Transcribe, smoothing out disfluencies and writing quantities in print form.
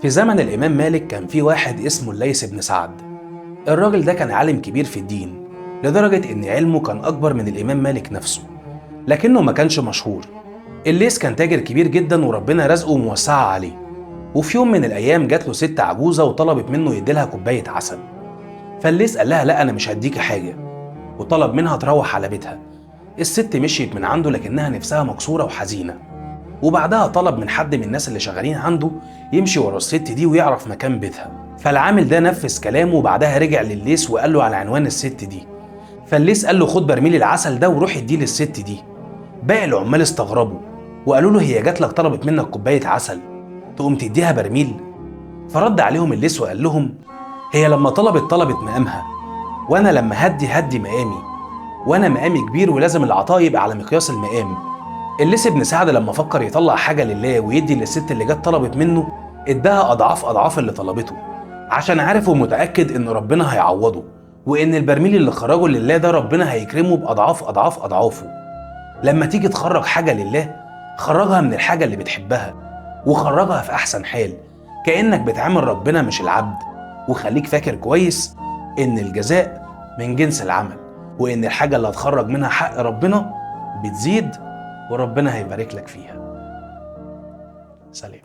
في زمن الإمام مالك كان في واحد اسمه الليث بن سعد. الراجل ده كان عالم كبير في الدين، لدرجة إن علمه كان أكبر من الإمام مالك نفسه، لكنه ما كانش مشهور. الليث كان تاجر كبير جدا وربنا رزقه موسعة عليه. وفي يوم من الأيام جات له ست عجوزة وطلبت منه يديلها كوباية عسل. فالليث قال لها لا، أنا مش هديكي حاجة، وطلب منها تروح على بيتها. الست مشيت من عنده لكنها نفسها مكسورة وحزينة. وبعدها طلب من حد من الناس اللي شغالين عنده يمشي ورا الست دي ويعرف مكان بيتها. فالعامل ده نفذ كلامه وبعدها رجع للليث وقال له على عنوان الست دي. فالليث قال له خد برميل العسل ده وروح اديه للست دي. باقي العمال استغربوا وقالوا له هي جات لك طلبت منك كوبايه عسل تقوم تديها برميل؟ فرد عليهم الليث وقال لهم هي لما طلبت مقامها، وانا لما هدي مقامي، وانا مقامي كبير ولازم العطاء يبقى على مقياس المقام. الليث بن سعد لما فكر يطلع حاجه لله ويدي للست اللي جت طلبت منه، اداها اضعاف اللي طلبته، عشان عارف ومتاكد ان ربنا هيعوضه، وان البرميل اللي خرجه لله ده ربنا هيكرمه باضعاف اضعافه. لما تيجي تخرج حاجه لله، خرجها من الحاجه اللي بتحبها، وخرجها في احسن حال، كانك بتعامل ربنا مش العبد. وخليك فاكر كويس ان الجزاء من جنس العمل، وان الحاجه اللي هتخرج منها حق ربنا بتزيد وربنا هيبارك لك فيها. سلام.